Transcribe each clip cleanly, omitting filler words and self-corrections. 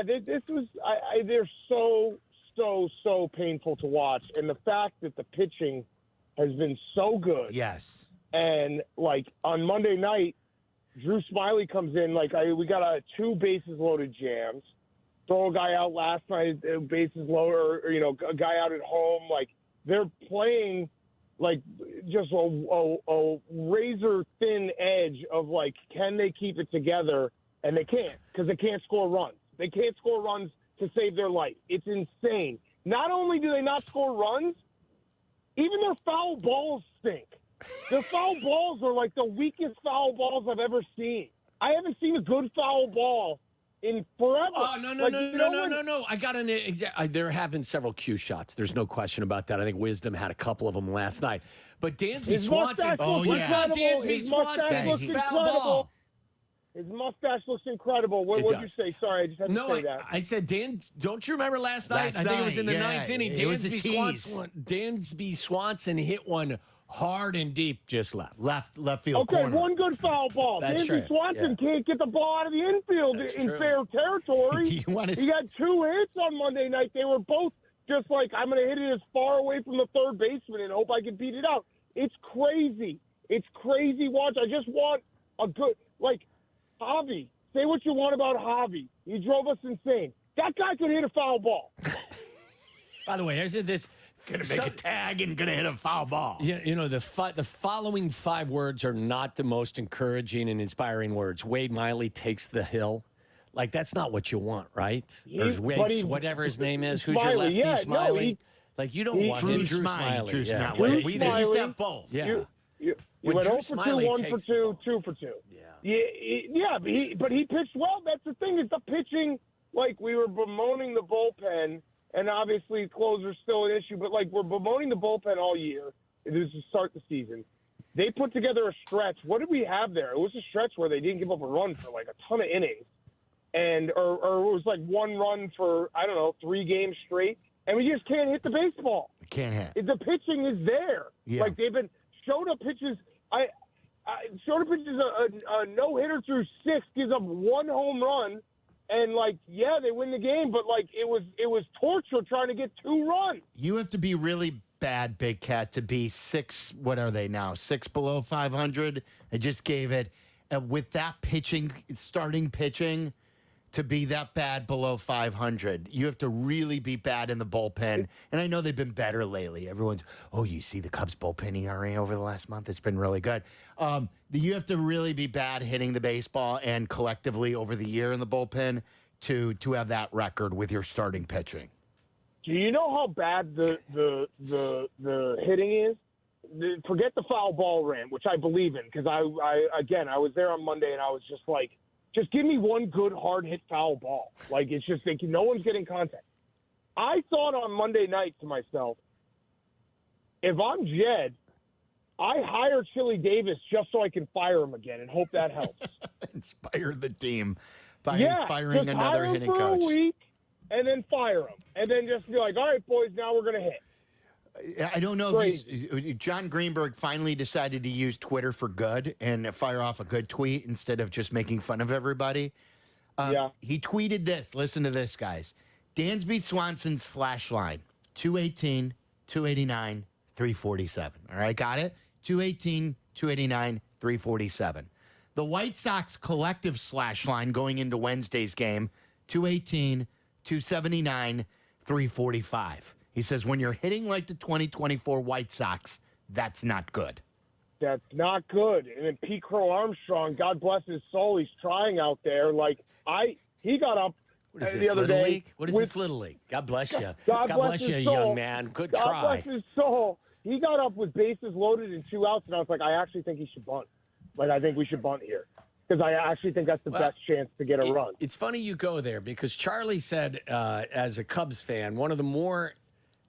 this was they're so painful to watch, and the fact that the pitching has been so good. Yes. And like on Monday night, Drew Smiley comes in. Like we got 2 bases loaded jams. Throw a guy out last night, bases loaded, or a guy out at home. Like they're playing like just a razor thin edge of like, can they keep it together? And they can't, because they can't score runs. They can't score runs to save their life. It's insane. Not only do they not score runs, even their foul balls stink. Their foul balls are like the weakest foul balls I've ever seen. I haven't seen a good foul ball in forever. Oh, no. I got an exact. There have been several cue shots. There's no question about that. I think Wisdom had a couple of them last night. But Dansby Swanson. Oh, yeah. Dansby Swanson's foul ball. His mustache looks incredible. What did you say? Sorry, I just had to say that. I said, Dan, don't you remember last night? I think it was in the ninth inning. Dansby Swanson hit one hard and deep just left field corner. Okay, one good foul ball. Dansby Swanson can't get the ball out of the infield in fair territory. He had 2 hits on Monday night. They were both just like, I'm going to hit it as far away from the third baseman and hope I can beat it out. It's crazy. It's crazy watch. I just want a good, like, Javi, say what you want about Javi. He drove us insane. That guy could hit a foul ball. By the way, here's this. Gonna make a tag and gonna hit a foul ball. Yeah, the following 5 words are not the most encouraging and inspiring words. Wade Miley takes the hill. Like, that's not what you want, right? Or whatever his name is. Who's your lefty, Smiley? You don't want him. Drew Smiley. Drew Smiley. We used to have both. Yeah. You went 0 for 2, 1 for 2, 2 for 2. Yeah, but he pitched well. That's the thing, is the pitching. Like, we were bemoaning the bullpen, and obviously closer's still an issue, but like, we're bemoaning the bullpen all year. It was to start the season. They put together a stretch. What did we have there? It was a stretch where they didn't give up a run for like a ton of innings, and or it was like 1 run for 3 games straight, and we just can't hit the baseball. Can't hit. The pitching is there. Yeah. Like, they've been Shota pitches. Shota pitches a no-hitter through 6, gives up 1 home run, and they win the game, but it was torture trying to get 2 runs. You have to be really bad, Big Cat, to be 6. What are they now? 6 below 500. I just gave it with that pitching, starting pitching. To be that bad below 500, you have to really be bad in the bullpen. And I know they've been better lately. Everyone's, you see the Cubs bullpen ERA over the last month? It's been really good. You have to really be bad hitting the baseball and collectively over the year in the bullpen to have that record with your starting pitching. Do you know how bad the hitting is? Forget the foul ball rant, which I believe in, because I was there on Monday and I was just like, just give me 1 good hard hit foul ball. Like, it's just no one's getting contact. I thought on Monday night to myself, if I'm Jed, I hire Chili Davis just so I can fire him again and hope that helps. Inspire the team by firing another hitting coach. Hire him for a week and then fire him. And then just be like, all right, boys, now we're going to hit. I don't know if John Greenberg finally decided to use Twitter for good and fire off a good tweet instead of just making fun of everybody. He tweeted this. Listen to this, guys. Dansby Swanson /line, 218, 289, 347. All right, got it? 218, 289, 347. The White Sox collective /line going into Wednesday's game, 218, 279, 345. He says, when you're hitting like the 2024 White Sox, that's not good. That's not good. And then Pete Crow Armstrong, God bless his soul, he's trying out there. He got up the other day. League? What is this Little League? God bless you. God bless you, young man. Good try. God bless his soul. He got up with bases loaded and 2 outs, and I was like, I actually think he should bunt. I think we should bunt here. Because I actually think that's the best chance to get a run. It's funny you go there, because Charlie said, as a Cubs fan, one of the more...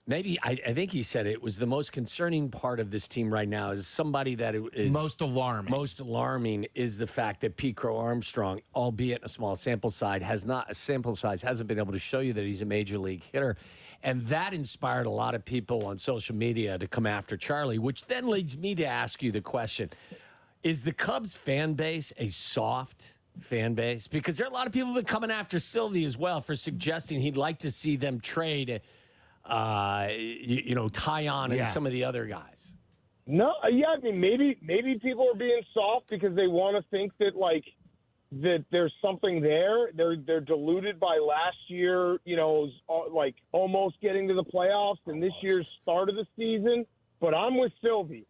Maybe I think he said it was the most concerning part of this team right now is somebody that is most alarming. Most alarming is the fact that Pete Crow Armstrong, albeit a small sample size, hasn't been able to show you that he's a major league hitter. And that inspired a lot of people on social media to come after Charlie, which then leads me to ask you the question. Is the Cubs fan base a soft fan base? Because there are a lot of people who've been coming after Silvy as well for suggesting he'd like to see them trade, Tyon and some of the other guys. No, yeah, I mean, maybe people are being soft because they want to think that, like, that there's something there. They're deluded by last year, like almost getting to the playoffs and this year's start of the season. But I'm with Silvy.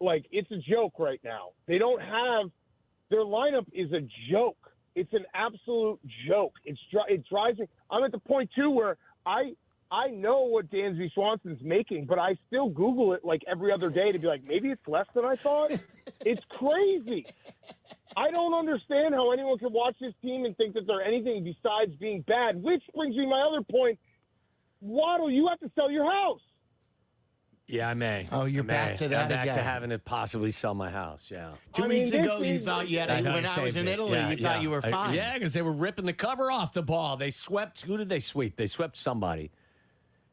Like, it's a joke right now. They don't have – their lineup is a joke. It's an absolute joke. It drives me – I'm at the point, too, where I know what Dansby Swanson's making, but I still Google it like every other day to be like, maybe it's less than I thought. It's crazy. I don't understand how anyone can watch this team and think that they're anything besides being bad, which brings me to my other point. Waddle, you have to sell your house. Yeah, I may. Oh, you're back to that I'm back again. to having to possibly sell my house, yeah. 2 weeks ago, you thought you had when I was in Italy, you thought you were fine. Yeah, because they were ripping the cover off the ball. They swept. Who did they sweep? They swept somebody.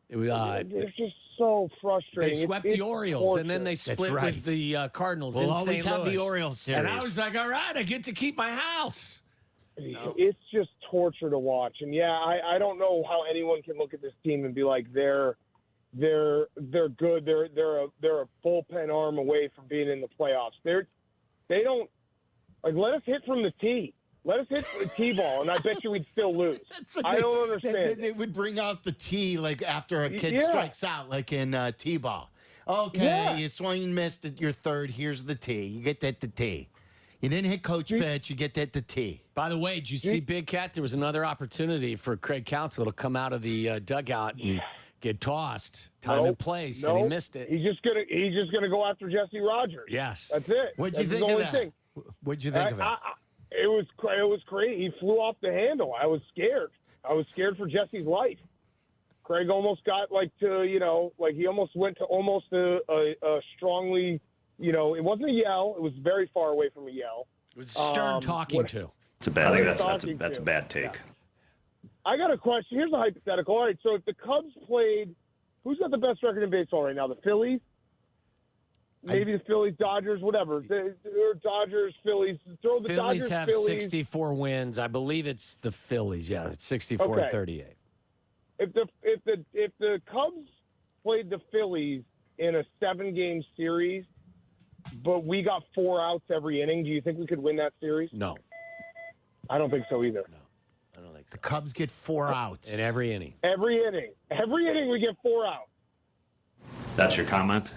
It was, it's just so frustrating. They swept the Orioles, torture. and then they split with the Cardinals in We'll St. always have Louis. the Orioles series. And I was like, all right, I get to keep my house. It's just torture to watch. And, yeah, I don't know how anyone can look at this team and be like, they're good. They're a bullpen arm away from being in the playoffs. They don't like let us hit from the tee. Let us hit the T-ball, and I bet you we'd still lose. I don't understand. They would bring out the tee like after a kid strikes out, like in T-ball. Okay, you swung and missed at your third. Here's the tee. You get that the tee. You didn't hit coach pitch. You get that the tee. By the way, did you see Big Cat? There was another opportunity for Craig Counsell to come out of the dugout and get tossed, time and place, and he missed it. He's just gonna go after Jesse Rodgers. Yes, that's it. What'd you think of that? What'd you think of it? It was crazy. He flew off the handle. I was scared. I was scared for Jesse's life. Craig almost got he almost went to almost a strongly, it wasn't a yell. It was very far away from a yell. It was stern talking to. It's a bad. I think that's a bad take. Yeah. I got a question. Here's a hypothetical. All right, so if the Cubs played, who's got the best record in baseball right now? The Phillies? Maybe the Phillies, Dodgers, whatever. Dodgers, Phillies. Throw the Phillies Dodgers, have 64 wins. I believe it's the Phillies. Yeah, it's 64-38. If the Cubs played the Phillies in a 7-game series, but we got 4 outs every inning, do you think we could win that series? No. I don't think so either. No, I don't think so. The Cubs get 4 outs. In every inning. Every inning we get 4 outs. That's your comment?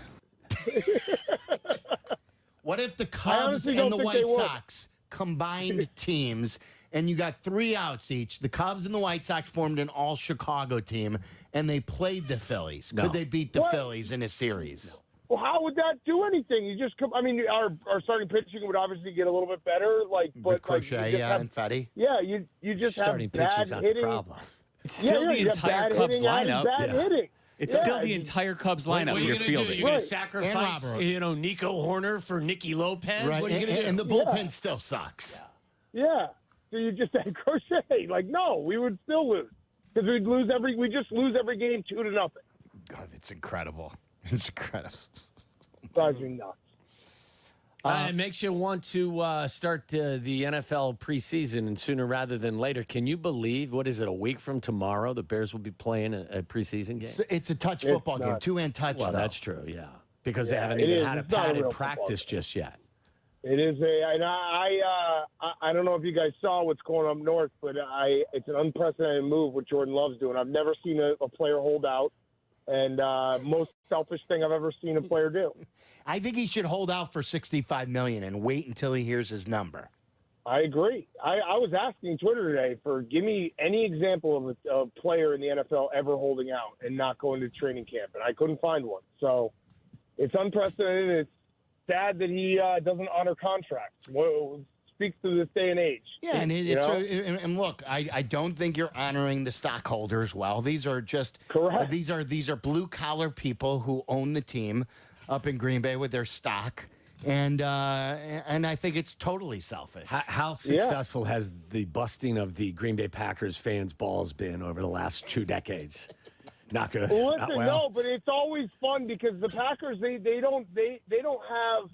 What if the Cubs and the White Sox combined teams and you got 3 outs each? The Cubs and the White Sox formed an all-Chicago team, and they played the Phillies. No. Could they beat the Phillies in a series? No. Well, how would that do anything? You just come. I mean, our starting pitching would obviously get a little bit better, but Crochet, and Fetty. Yeah, you just starting have bad pitching's not hitting. the problem. It's still the entire Cubs lineup. Hitting. It's still the entire Cubs lineup What are you're you going to fielding. do? You're going to sacrifice, Nico Horner for Nicky Lopez? Right. What are you going to do? And the bullpen still sucks. Yeah. So you just had Crochet. Like, no, we would still lose because we just lose every game 2-0. God, it's incredible. It's incredible. Drives me nuts. It makes you want to start the NFL preseason and sooner rather than later. Can you believe, what is it, a week from tomorrow, the Bears will be playing a preseason game? It's a touch football game, 2-hand touch. Well, that's true, yeah. Because they haven't even had a padded practice just yet. It is and I don't know if you guys saw what's going on up north, but it's an unprecedented move what Jordan Love's doing. I've never seen a player hold out, and most selfish thing I've ever seen a player do. I think he should hold out for $65 million and wait until he hears his number. I agree. I was asking Twitter today give me any example of a player in the NFL ever holding out and not going to training camp, and I couldn't find one. So it's unprecedented. It's sad that he doesn't honor contracts. Well, speaks to this day and age. Yeah, and look, I don't think you're honoring the stockholders well. These are just correct. These are blue collar people who own the team up in Green Bay with their stock, and I think it's totally selfish. How successful has the busting of the Green Bay Packers fans' balls been over the last 2 decades? Not good. Well, listen, not well. No, but it's always fun because the Packers they don't have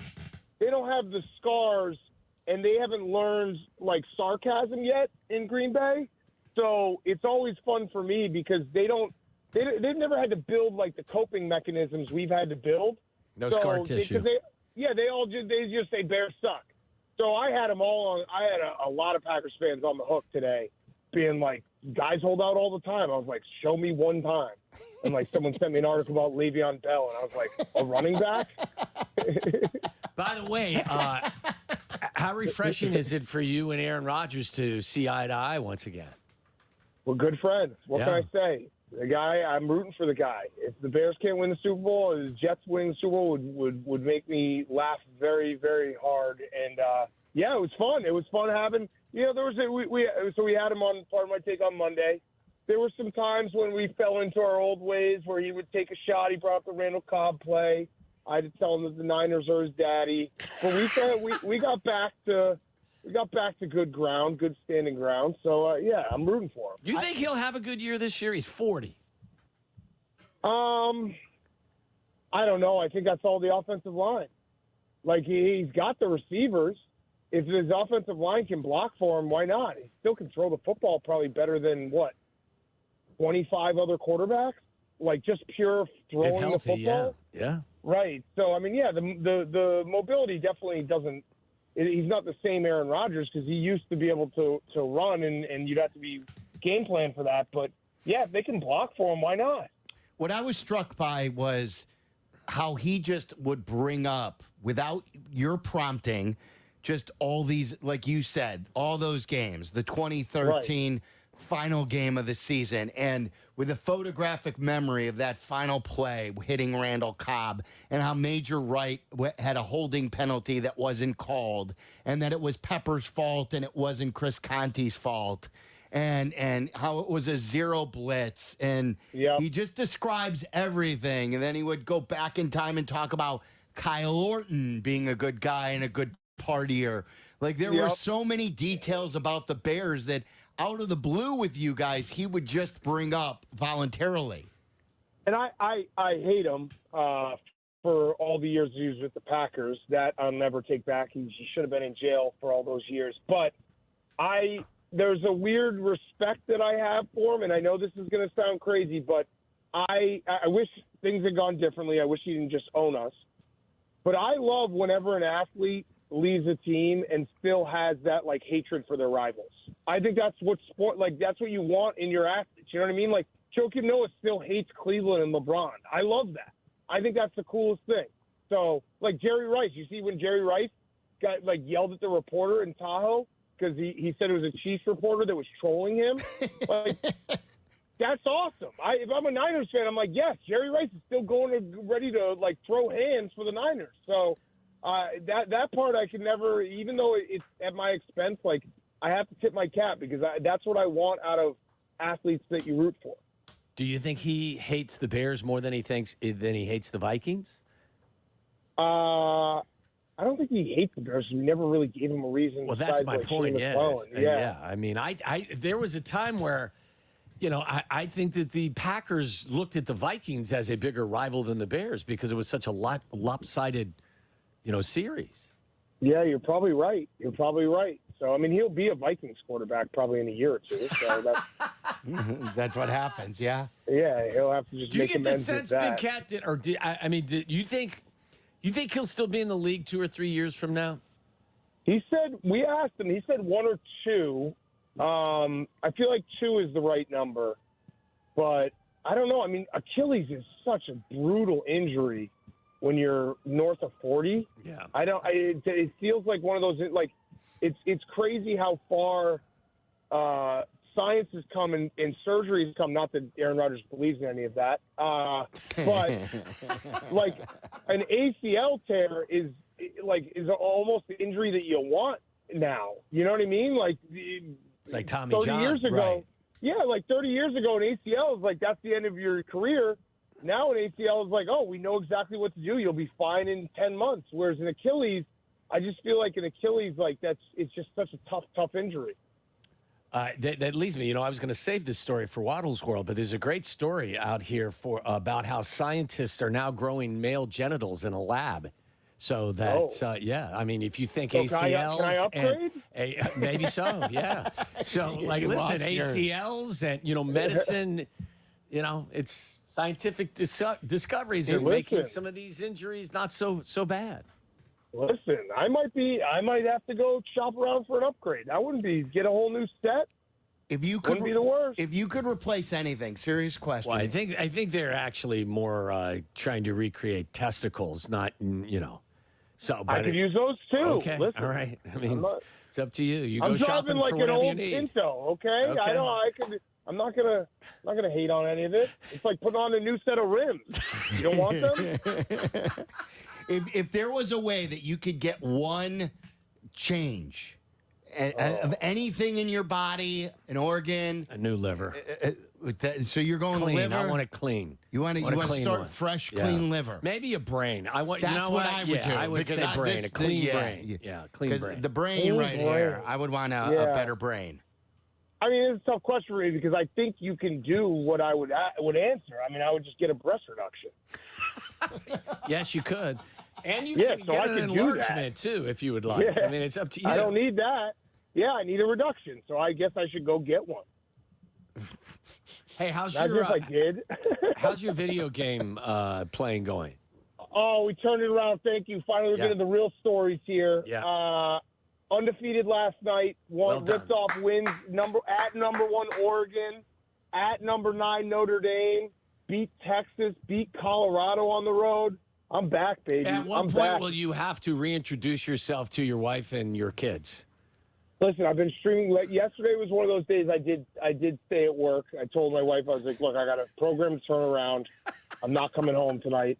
the scars and they haven't learned like sarcasm yet in Green Bay. So it's always fun for me because they've never had to build like the coping mechanisms we've had to build. No scar tissue. They just say Bears suck. So I had them all on. I had a lot of Packers fans on the hook today, being like, guys hold out all the time. I was like, show me one time. And like someone sent me an article about Le'Veon Bell, and I was like, a running back? By the way, how refreshing is it for you and Aaron Rodgers to see eye to eye once again? We're good friends. What can I say? The guy, I'm rooting for the guy. If the Bears can't win the Super Bowl, the Jets winning the Super Bowl would make me laugh very, very hard. And yeah, it was fun. It was fun having. There was we had him on Part of My Take on Monday. There were some times when we fell into our old ways where he would take a shot. He brought up the Randall Cobb play. I had to tell him that the Niners are his daddy. But we got back to good ground, good standing ground. So yeah, I'm rooting for him. You think he'll have a good year this year? He's 40. I don't know. I think that's all the offensive line. Like he's got the receivers. If his offensive line can block for him, why not? He still can throw the football probably better than 25 other quarterbacks, like just pure throwing healthy, the football. Yeah. Right. So I mean, yeah, the mobility definitely doesn't. He's not the same Aaron Rodgers because he used to be able to run, and you'd have to be game plan for that. But yeah, if they can block for him, why not? What I was struck by was how he just would bring up, without your prompting, just all these, like you said, all those games, the 2013 final game of the season, and with a photographic memory of that final play hitting Randall Cobb and how Major Wright had a holding penalty that wasn't called and that it was Pepper's fault and it wasn't Chris Conti's fault and how it was a zero blitz. And he just describes everything. And then he would go back in time and talk about Kyle Orton being a good guy and a good partier. Like there were so many details about the Bears that out of the blue with you guys, he would just bring up voluntarily. And I hate him for all the years he was with the Packers. That I'll never take back. He should have been in jail for all those years. But there's a weird respect that I have for him, and I know this is going to sound crazy, but I wish things had gone differently. I wish he didn't just own us. But I love whenever an athlete leaves a team and still has that like hatred for their rivals. I think that's what that's what you want in your athletes. You know what I mean? Like Joakim Noah still hates Cleveland and LeBron. I love that. I think that's the coolest thing. So like Jerry Rice, you see when Jerry Rice got like yelled at the reporter in Tahoe because he said it was a Chiefs reporter that was trolling him. Like that's awesome. If I'm a Niners fan, I'm like, yes, Jerry Rice is still ready to like throw hands for the Niners. So that part I can never, even though it's at my expense, like I have to tip my cap because that's what I want out of athletes that you root for. Do you think he hates the Bears more than he hates the Vikings? I don't think he hates the Bears. We never really gave him a reason. Well, that's my point. Yeah. I mean, there was a time where, I think that the Packers looked at the Vikings as a bigger rival than the Bears because it was such a lopsided, series. Yeah, you're probably right. So, I mean, he'll be a Vikings quarterback probably in a year or two. So that's what happens, yeah. Yeah, he'll have to just do make amends with that. Big Cat do you think he'll still be in the league 2 or 3 years from now? We asked him, he said 1 or 2. I feel like 2 is the right number. But I don't know. I mean, Achilles is such a brutal injury when you're north of 40. Yeah. It feels like one of those, like, it's crazy how far science has come and surgery has come. Not that Aaron Rodgers believes in any of that. But like an ACL tear is almost the injury that you want now. You know what I mean? Like it's like Tommy 30 John. years ago. Right. Yeah, like 30 years ago, an ACL is like that's the end of your career. Now an ACL is like, oh, we know exactly what to do. You'll be fine in 10 months. Whereas an Achilles, I just feel like an Achilles, like it's just such a tough injury. That leads me, I was going to save this story for Waddle's World, but there's a great story out here about how scientists are now growing male genitals in a lab So that's yeah. I mean, if you think So ACLs can I upgrade? and maybe so, yeah. So like, listen, ACLs and medicine, it's scientific discoveries are making some of these injuries not so bad. Listen, I might have to go shop around for an upgrade. That wouldn't get a whole new set. If you could, wouldn't be the worst. If you could replace anything, serious question. Well, I think they're actually more trying to recreate testicles, not So, but I could use those too. Okay, Listen, all right. I mean, it's up to you. You go I'm shopping driving like for an whatever you old need. Pinto. Okay, I know I'm not gonna hate on any of it. It's like putting on a new set of rims. You don't want them? If there was a way that you could get one change of anything in your body, an organ, a new liver. So you're going clean. liver. I want it clean. You want to start one. fresh, clean liver. Maybe a brain. I want. That's you know what I would do. I would say brain. A clean brain. Yeah, clean brain. The brain here. I would want a better brain. I mean, it's a tough question for me because I think you can do what I would answer. I mean, I would just get a breast reduction. Yes, you could. And you can get an enlargement too if you would like. Yeah. I mean, it's up to you. I don't need that. Yeah, I need a reduction, so I guess I should go get one. Hey, how's your video game playing going? Oh, we turned it around. Thank you. Finally, we're getting the real stories here. Yeah. Undefeated last night. Ripped off wins. At number 1 Oregon, at number 9 Notre Dame. Beat Texas. Beat Colorado on the road. I'm back, baby. At what point will you have to reintroduce yourself to your wife and your kids? Listen, I've been streaming. Yesterday was one of those days I did stay at work. I told my wife, I was like, look, I got a program to turn around. I'm not coming home tonight.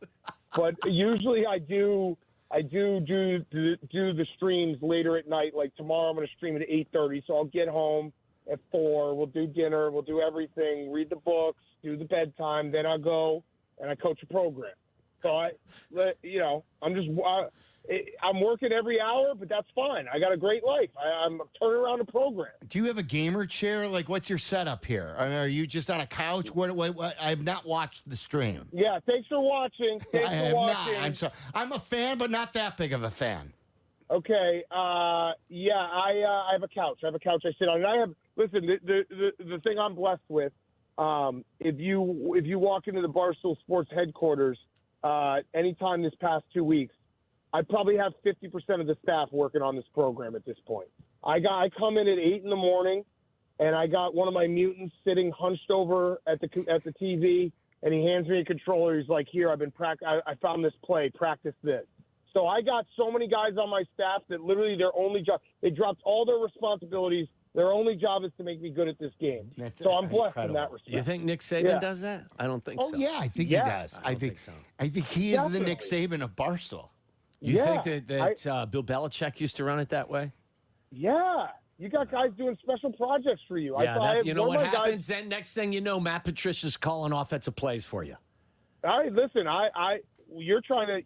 But usually I do the streams later at night. Like tomorrow I'm going to stream at 8:30, so I'll get home at 4. We'll do dinner. We'll do everything, read the books, do the bedtime. Then I'll go and I coach a program. So I'm working every hour, but that's fine. I got a great life. I'm turning around a program. Do you have a gamer chair? Like, what's your setup here? I mean, are you just on a couch? What? I have not watched the stream. Yeah, thanks for watching. I have not. I'm sorry. I'm a fan, but not that big of a fan. Okay. I have a couch. I sit on. And I have. Listen, the thing I'm blessed with. If you walk into the Barstool Sports headquarters, anytime this past 2 weeks, I probably have 50% of the staff working on this program at this point. I come in at 8 in the morning, and I got one of my mutants sitting hunched over at the TV, and he hands me a controller. He's like, "Here, I found this play. Practice this." So I got so many guys on my staff that literally their only job, they dropped all their responsibilities. Their only job is to make me good at this game. So I'm blessed in that respect. You think Nick Saban does that? I don't think so. Oh yeah, I think he does. I think so. I think he is the Nick Saban of Barstool. You think that Bill Belichick used to run it that way? Yeah. You got guys doing special projects for you. Yeah, you know what happens then? Next thing you know, Matt Patricia's calling offensive plays for you. All right, listen, you're trying to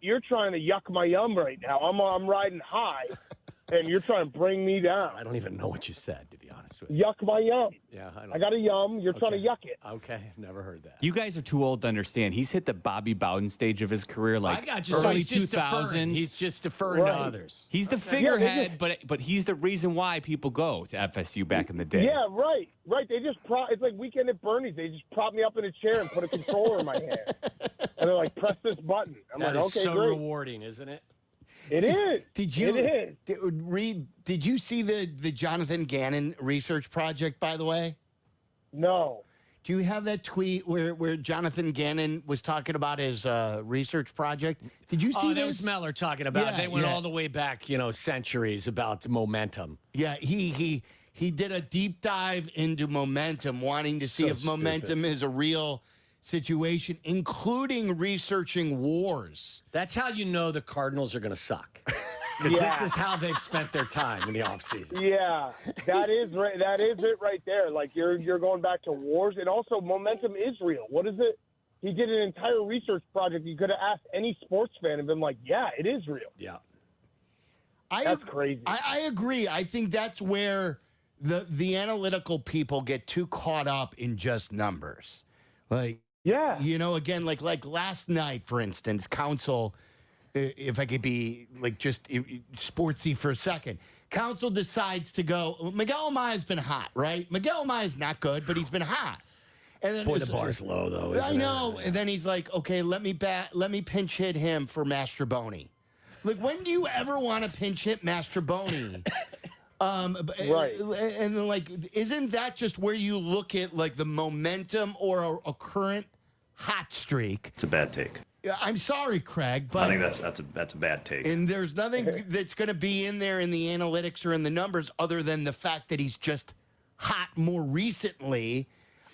yuck my yum right now. I'm riding high, and you're trying to bring me down. I don't even know what you said, to be honest with you. Yuck my yum. Yeah, I got a yum. You're trying to yuck it. Okay, never heard that. You guys are too old to understand. He's hit the Bobby Bowden stage of his career, like early 2000s. He's just deferring to others. He's the figurehead, but he's the reason why people go to FSU back in the day. Yeah, right. They just it's like Weekend at Bernie's. They just prop me up in a chair and put a controller in my hand, and they're like, "Press this button." I'm that like, is "Okay, so great." rewarding, isn't it? It is. Did you see the Jonathan Gannon research project, by the way? No. Do you have that tweet where Jonathan Gannon was talking about his research project? Did you see that was Meller talking about. Yeah, they went all the way back, centuries about momentum. Yeah, he did a deep dive into momentum, wanting to see if momentum is a real situation, including researching wars. That's how you know the Cardinals are going to suck. Because this is how they've spent their time in the offseason. Yeah, that is it right there. Like you're going back to wars, and also momentum is real. What is it? He did an entire research project. You could have asked any sports fan and been like, "Yeah, it is real." Yeah, that's crazy. I agree. I think that's where the analytical people get too caught up in just numbers. Like, yeah, again, like last night, for instance, Council if I could be like just sportsy for a second. Council decides to go. Miguel Amaya's been hot, right? Miguel Amaya's not good, but he's been hot. And then Boy, the bar's low though. I know. And then he's like, okay, let me pinch hit him for Mastroboni. Like, when do you ever want to pinch hit Mastroboni? Right. And then, like, isn't that just where you look at like the momentum or a current hot streak? It's a bad take. I'm sorry, Craig, but I think that's a bad take. And there's nothing that's going to be in there in the analytics or in the numbers other than the fact that he's just hot more recently.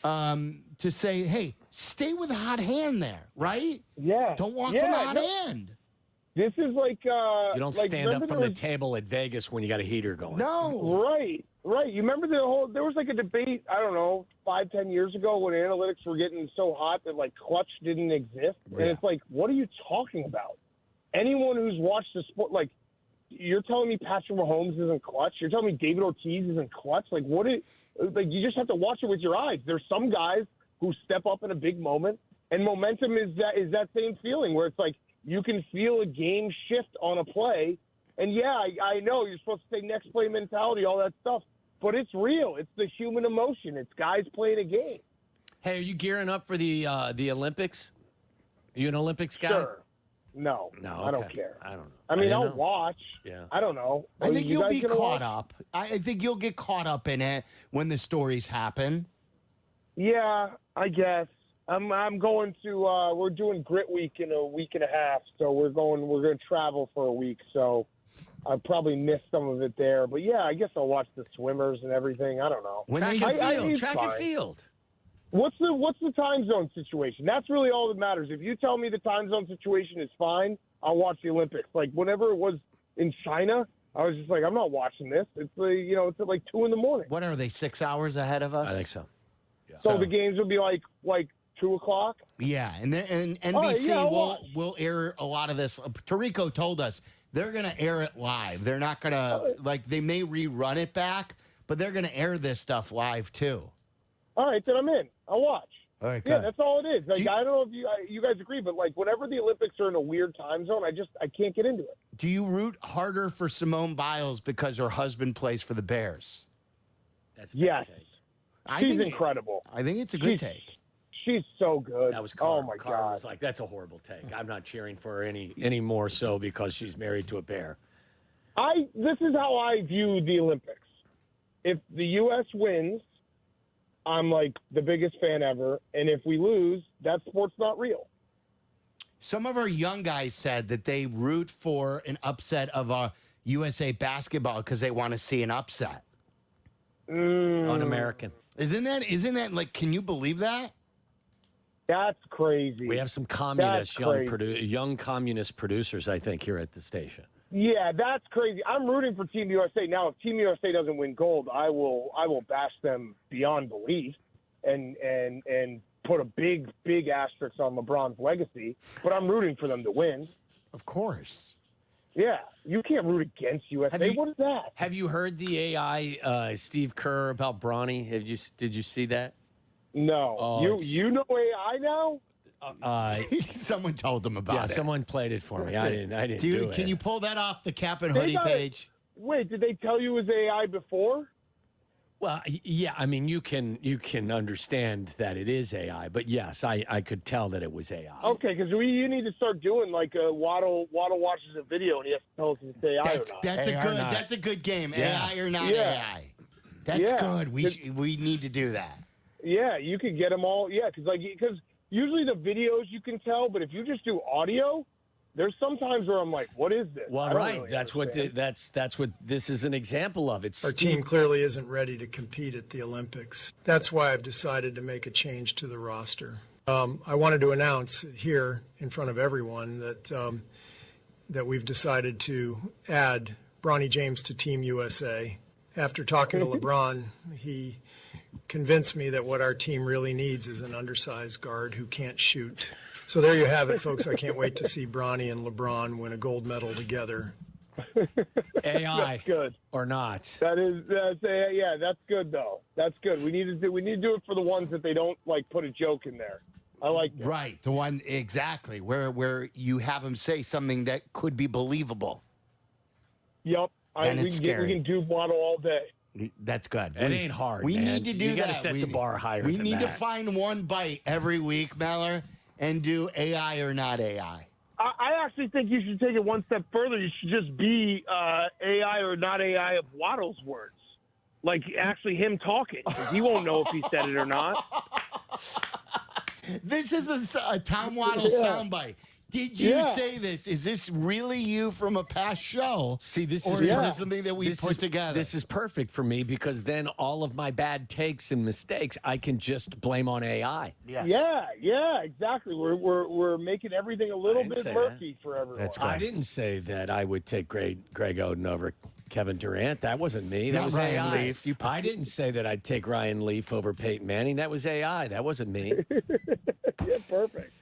To say, hey, stay with a hot hand there, right? Yeah. Don't walk from a hot hand. This is like you don't stand up from the table at Vegas when you got a heater going. No. Right. You remember there was like a debate, I don't know, 5-10 years ago when analytics were getting so hot that like clutch didn't exist. And it's like, what are you talking about? Anyone who's watched the sport, like, you're telling me Patrick Mahomes isn't clutch? You're telling me David Ortiz isn't clutch? Like, you just have to watch it with your eyes. There's some guys who step up in a big moment, and momentum is that same feeling where it's like you can feel a game shift on a play. And yeah, I know you're supposed to say next play mentality, all that stuff, but it's real. It's the human emotion. It's guys playing a game. Hey, are you gearing up for the Olympics? Are you an Olympics guy? Sure. No, okay. I don't care. I don't know. I mean, I'll watch. Yeah. I don't know. I think you'll be caught watch? up. I think you'll get caught up in it when the stories happen. Yeah, I guess. I'm going to. We're doing Grit Week in a week and a half, so we're going to travel for a week. So I probably missed some of it there, but yeah, I guess I'll watch the swimmers and everything. I don't know. Track and field. What's the time zone situation? That's really all that matters. If you tell me the time zone situation is fine, I'll watch the Olympics. Like whenever it was in China, I was just like, I'm not watching this. It's it's at like 2 a.m. What are they, 6 hours ahead of us? I think so. Yeah. So the games would be like 2 o'clock. Yeah, and NBC will air a lot of this. Tarico told us they're going to air it live. They're not going to they may rerun it back, but they're going to air this stuff live too. All right, then I'm in. I'll watch. All right, yeah, that's all it is. Like, I don't know if you guys agree, but like whenever the Olympics are in a weird time zone, I can't get into it. Do you root harder for Simone Biles because her husband plays for the Bears? That's a bad take. She's incredible. I think it's a good take. She's so good. That was Carr. Oh my Carr God. was like, that's a horrible take. I'm not cheering for her any more so because she's married to a bear. This is how I view the Olympics. If the U.S. wins, I'm like the biggest fan ever. And if we lose, that sport's not real. Some of our young guys said that they root for an upset of USA basketball because they want to see an upset. Un-American. Isn't that like, can you believe that? That's crazy. We have some communist, young communist producers, I think, here at the station. Yeah, that's crazy. I'm rooting for Team USA. Now, if Team USA doesn't win gold, I will bash them beyond belief and put a big asterisk on LeBron's legacy. But I'm rooting for them to win. Of course. Yeah, you can't root against USA. What is that? Have you heard the AI Steve Kerr about Bronny? Did you see that? No. Oh, you know AI now? Someone told them about it. Yeah, someone played it for me. I didn't do it. Can you pull that off the Cap and Hoodie page? Wait, did they tell you it was AI before? Well, yeah. I mean, you can understand that it is AI, but yes, I could tell that it was AI. Okay, because you need to start doing like a Waddle watches a video and he has to tell us if it's AI or not. That's a good game. Yeah. AI or not AI. That's good. We need to do that. Yeah, you could get them all. Yeah, because usually the videos you can tell, but if you just do audio, there's sometimes where I'm like, what is this? Well, right. Really that's what this is an example of. Our team clearly isn't ready to compete at the Olympics. That's why I've decided to make a change to the roster. I wanted to announce here in front of everyone that we've decided to add Bronny James to Team USA. After talking to LeBron, he convinced me that what our team really needs is an undersized guard who can't shoot. So there you have it, folks. I can't wait to see Bronny and LeBron win a gold medal together. AI that's good. Or not. That's good though. That's good. We need to do it for the ones that they don't like put a joke in there. I like that. Right, the one exactly where you have him say something that could be believable. Yep, we can do Waddle all day. That's good. It ain't hard. We man. need to do You that. got to set the bar higher. We than need to that. find one bite every week, Meller, and do AI or not AI. I actually think you should take it one step further. You should just be AI or not AI of Waddle's words. Like actually him talking. 'Cause he won't know if he said it or not. This is a Tom Waddle soundbite. Did you say this? Is this really you from a past show? See, this or is this something that we put together? This is perfect for me because then all of my bad takes and mistakes I can just blame on AI. Yeah, exactly. We're making everything a little bit murky for everyone. That's great. I didn't say that I would take Greg Oden over Kevin Durant. That wasn't me. That Not was Ryan AI. Leaf. I didn't say that I'd take Ryan Leaf over Peyton Manning. That was AI. That wasn't me. Yeah, perfect.